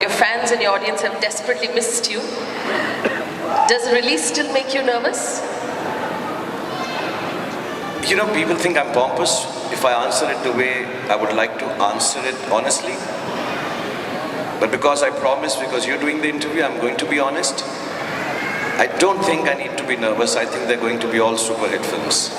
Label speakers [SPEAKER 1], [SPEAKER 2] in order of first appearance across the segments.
[SPEAKER 1] Your fans and your audience have desperately missed you. Does the release still make you nervous?
[SPEAKER 2] You know, people think I'm pompous if I answer it the way I would like to answer it honestly. But because I promise, because you're doing the interview, I'm going to be honest. I don't think I need to be nervous. I think they're going to be all super hit films.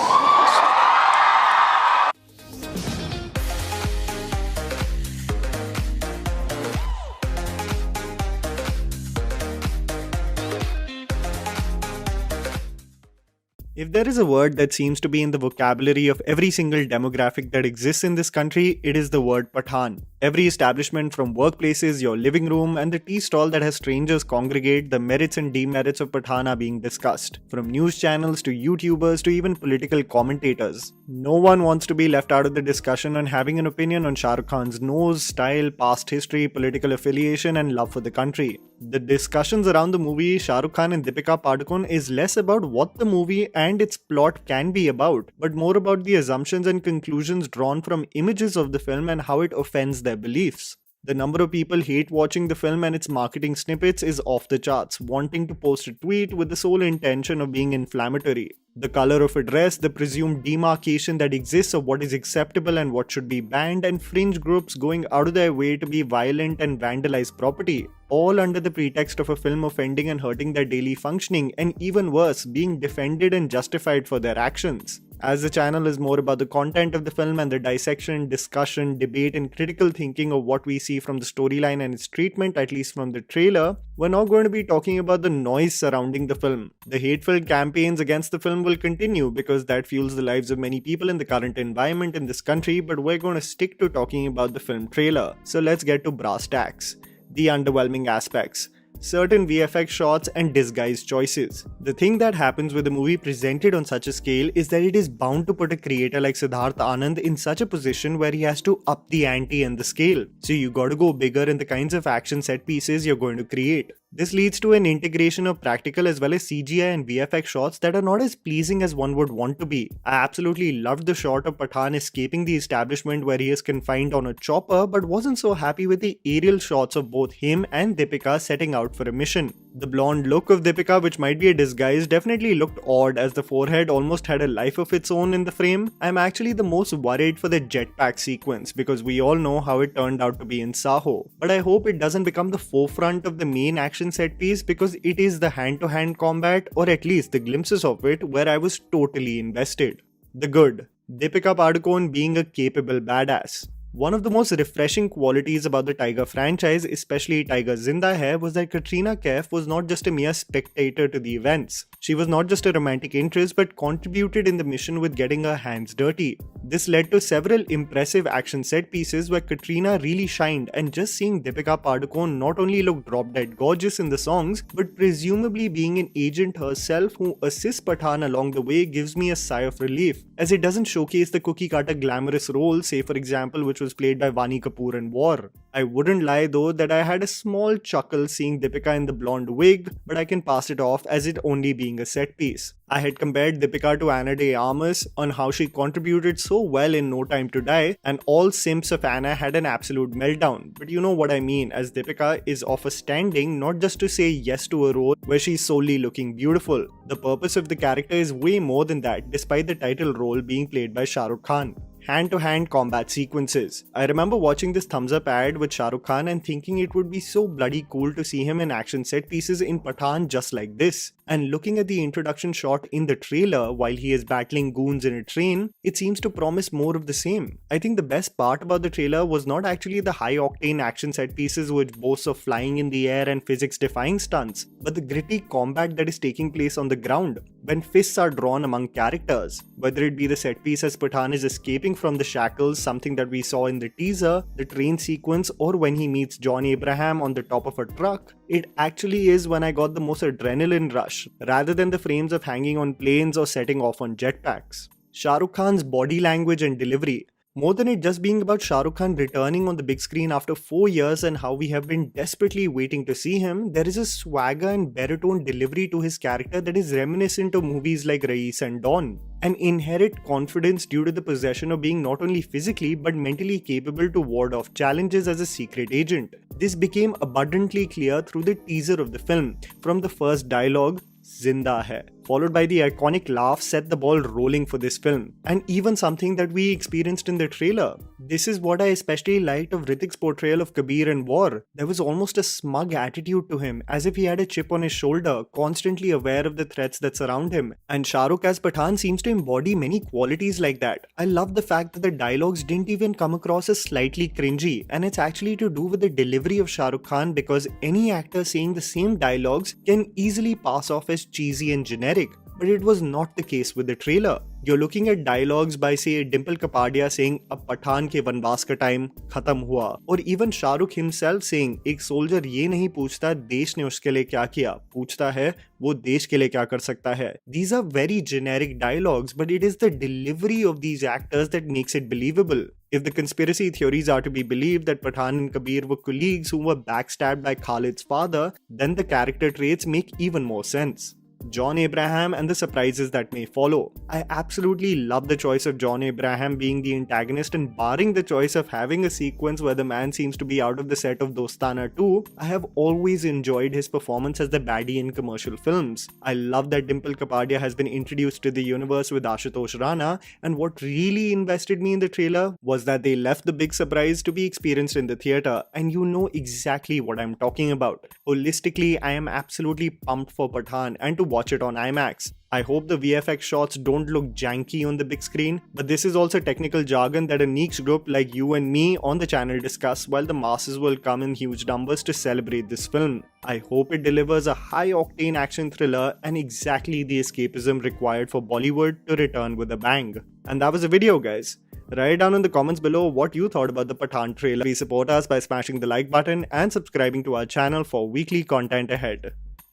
[SPEAKER 3] If there is a word that seems to be in the vocabulary of every single demographic that exists in this country, it is the word Pathaan. Every establishment from workplaces, your living room, and the tea stall that has strangers congregate, the merits and demerits of Pathaan are being discussed. From news channels to YouTubers to even political commentators. No one wants to be left out of the discussion on having an opinion on Shah Rukh Khan's nose, style, past history, political affiliation, and love for the country. The discussions around the movie Shah Rukh Khan and Deepika Padukone is less about what the movie and its plot can be about, but more about the assumptions and conclusions drawn from images of the film and how it offends their beliefs. The number of people hate watching the film and its marketing snippets is off the charts, wanting to post a tweet with the sole intention of being inflammatory. The color of a dress, the presumed demarcation that exists of what is acceptable and what should be banned, and fringe groups going out of their way to be violent and vandalize property, all under the pretext of a film offending and hurting their daily functioning, and even worse, being defended and justified for their actions. As the channel is more about the content of the film and the dissection, discussion, debate, and critical thinking of what we see from the storyline and its treatment, at least from the trailer, we're not going to be talking about the noise surrounding the film. The hateful campaigns against the film will continue because that fuels the lives of many people in the current environment in this country, but we're going to stick to talking about the film trailer. So let's get to brass tacks. The underwhelming aspects. Certain VFX shots and disguise choices. The thing that happens with a movie presented on such a scale is that it is bound to put a creator like Siddharth Anand in such a position where he has to up the ante and the scale. So you gotta go bigger in the kinds of action set pieces you're going to create. This leads to an integration of practical as well as CGI and VFX shots that are not as pleasing as one would want to be. I absolutely loved the shot of Pathaan escaping the establishment where he is confined on a chopper, but wasn't so happy with the aerial shots of both him and Deepika setting out for a mission. The blonde look of Deepika, which might be a disguise, definitely looked odd as the forehead almost had a life of its own in the frame. I'm actually the most worried for the jetpack sequence because we all know how it turned out to be in Saho. But I hope it doesn't become the forefront of the main action set piece because it is the hand-to-hand combat, or at least the glimpses of it, where I was totally invested. The good. Deepika Padukone being a capable badass. One of the most refreshing qualities about the Tiger franchise, especially Tiger Zinda Hai, was that Katrina Kaif was not just a mere spectator to the events. She was not just a romantic interest but contributed in the mission with getting her hands dirty. This led to several impressive action set pieces where Katrina really shined, and just seeing Deepika Padukone not only look drop dead gorgeous in the songs, but presumably being an agent herself who assists Pathaan along the way gives me a sigh of relief, as it doesn't showcase the cookie cutter glamorous role, say for example which was played by Vani Kapoor in War. I wouldn't lie though that I had a small chuckle seeing Deepika in the blonde wig, but I can pass it off as it only being a set piece. I had compared Deepika to Ana de Armas on how she contributed so well in No Time to Die, and all simps of Anna had an absolute meltdown. But you know what I mean, as Deepika is of a standing not just to say yes to a role where she's solely looking beautiful. The purpose of the character is way more than that, despite the title role being played by Shah Rukh Khan. Hand-to-hand combat sequences. I remember watching this thumbs up ad with Shah Rukh Khan and thinking it would be so bloody cool to see him in action set pieces in Pathaan just like this. And looking at the introduction shot in the trailer while he is battling goons in a train, it seems to promise more of the same. I think the best part about the trailer was not actually the high-octane action set pieces which boast of flying in the air and physics-defying stunts, but the gritty combat that is taking place on the ground, when fists are drawn among characters. Whether it be the set piece as Pathaan is escaping from the shackles, something that we saw in the teaser, the train sequence, or when he meets John Abraham on the top of a truck, it actually is when I got the most adrenaline rush, rather than the frames of hanging on planes or setting off on jetpacks. Shah Rukh Khan's body language and delivery. More than it just being about Shah Rukh Khan returning on the big screen after 4 years and how we have been desperately waiting to see him, there is a swagger and baritone delivery to his character that is reminiscent of movies like Rais and Dawn. An inherent confidence due to the possession of being not only physically but mentally capable to ward off challenges as a secret agent. This became abundantly clear through the teaser of the film. From the first dialogue, Zinda hai, followed by the iconic laugh, set the ball rolling for this film, and even something that we experienced in the trailer. This is what I especially liked of Hrithik's portrayal of Kabir in War. There was almost a smug attitude to him, as if he had a chip on his shoulder, constantly aware of the threats that surround him. And ShahRukh as Pathaan seems to embody many qualities like that. I love the fact that the dialogues didn't even come across as slightly cringy, and it's actually to do with the delivery of Shah Rukh Khan, because any actor saying the same dialogues can easily pass off as cheesy and generic. But it was not the case with the trailer. You're looking at dialogues by, say, Dimple Kapadia saying, "Ab Pathaan ke vanvaas ka time khatam hua," or even Shah Rukh himself saying, "Ek soldier ye nahi पूछता देश ने उसके लिए क्या किया, पूछता है वो देश के लिए क्या कर सकता है." These are very generic dialogues, but it is the delivery of these actors that makes it believable. If the conspiracy theories are to be believed that Pathaan and Kabir were colleagues who were backstabbed by Khalid's father, then the character traits make even more sense. John Abraham and the surprises that may follow. I absolutely love the choice of John Abraham being the antagonist, and barring the choice of having a sequence where the man seems to be out of the set of Dostana 2, I have always enjoyed his performance as the baddie in commercial films. I love that Dimple Kapadia has been introduced to the universe with Ashutosh Rana, and what really invested me in the trailer was that they left the big surprise to be experienced in the theatre, and you know exactly what I'm talking about. Holistically, I am absolutely pumped for Pathaan and to watch it on IMAX. I hope the VFX shots don't look janky on the big screen, but this is also technical jargon that a niche group like you and me on the channel discuss, while the masses will come in huge numbers to celebrate this film. I hope it delivers a high-octane action thriller and exactly the escapism required for Bollywood to return with a bang. And that was the video, guys. Write down in the comments below what you thought about the Pathaan trailer. Please support us by smashing the like button and subscribing to our channel for weekly content ahead.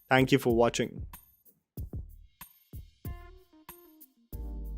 [SPEAKER 3] Thank you for watching.